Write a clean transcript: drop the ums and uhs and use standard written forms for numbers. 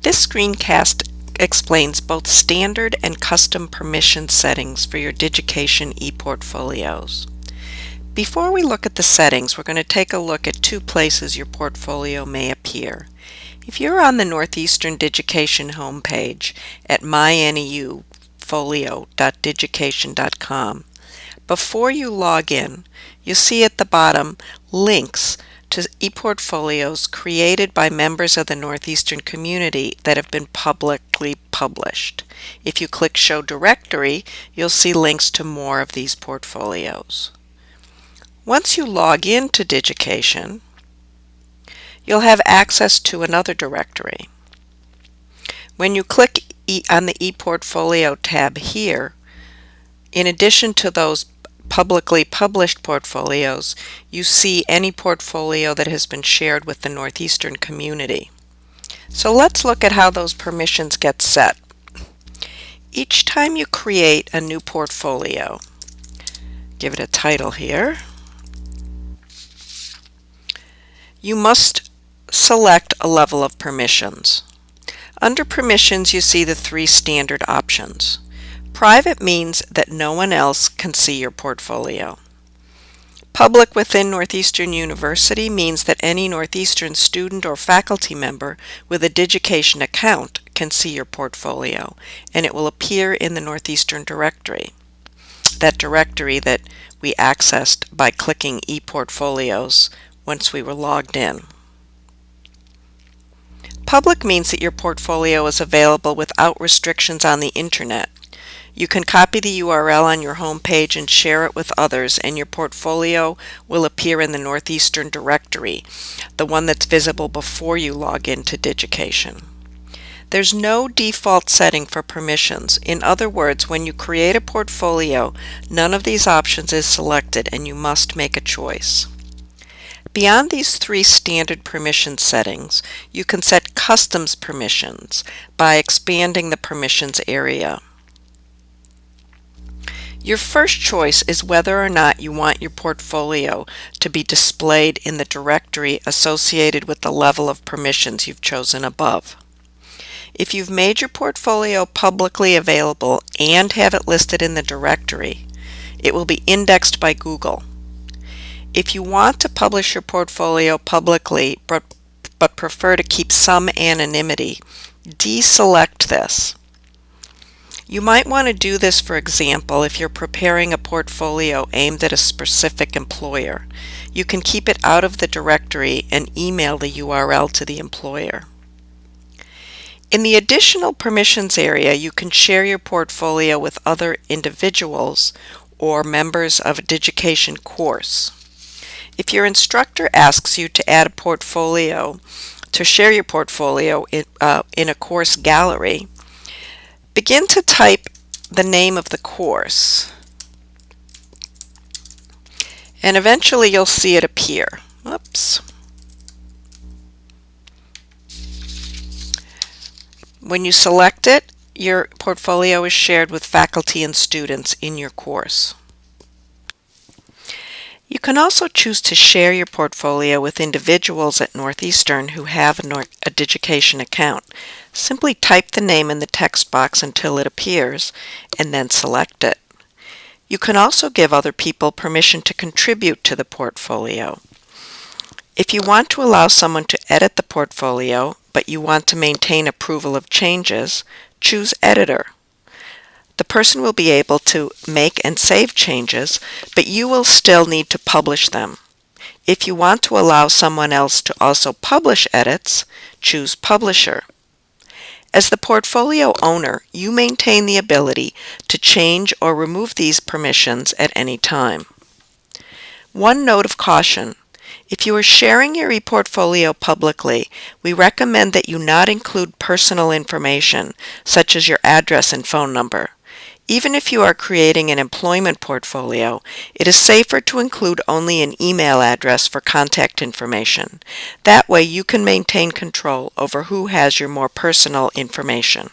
This screencast explains both standard and custom permission settings for your Digication ePortfolios. Before we look at the settings, we're going to take a look at two places your portfolio may appear. If you're on the Northeastern Digication homepage at myneufolio.digication.com, before you log in, you'll see at the bottom links to ePortfolios created by members of the Northeastern community that have been publicly published. If you click Show Directory, you'll see links to more of these portfolios. Once you log into Digication, you'll have access to another directory. When you click on the ePortfolio tab here, in addition to those publicly published portfolios, you see any portfolio that has been shared with the Northeastern community. So let's look at how those permissions get set. Each time you create a new portfolio, give it a title here, you must select a level of permissions. Under permissions, you see the three standard options. Private means that no one else can see your portfolio. Public within Northeastern University means that any Northeastern student or faculty member with a Digication account can see your portfolio, and it will appear in the Northeastern directory, that directory that we accessed by clicking ePortfolios once we were logged in. Public means that your portfolio is available without restrictions on the internet. You can copy the URL on your home page and share it with others, and your portfolio will appear in the Northeastern directory, the one that's visible before you log into Digication. There's no default setting for permissions. In other words, when you create a portfolio, none of these options is selected and you must make a choice. Beyond these three standard permission settings, you can set customs permissions by expanding the permissions area. Your first choice is whether or not you want your portfolio to be displayed in the directory associated with the level of permissions you've chosen above. If you've made your portfolio publicly available and have it listed in the directory, it will be indexed by Google. If you want to publish your portfolio publicly but prefer to keep some anonymity, deselect this. You might want to do this, for example, if you're preparing a portfolio aimed at a specific employer. You can keep it out of the directory and email the URL to the employer. In the additional permissions area, you can share your portfolio with other individuals or members of a Digication course. If your instructor asks you to add a portfolio, to share your portfolio in a course gallery, begin to type the name of the course, and eventually you'll see it appear. Oops. When you select it, your portfolio is shared with faculty and students in your course. You can also choose to share your portfolio with individuals at Northeastern who have a Digication account. Simply type the name in the text box until it appears, and then select it. You can also give other people permission to contribute to the portfolio. If you want to allow someone to edit the portfolio, but you want to maintain approval of changes, choose Editor. The person will be able to make and save changes, but you will still need to publish them. If you want to allow someone else to also publish edits, choose Publisher. As the portfolio owner, you maintain the ability to change or remove these permissions at any time. One note of caution: if you are sharing your ePortfolio publicly, we recommend that you not include personal information, such as your address and phone number. Even if you are creating an employment portfolio, it is safer to include only an email address for contact information. That way you can maintain control over who has your more personal information.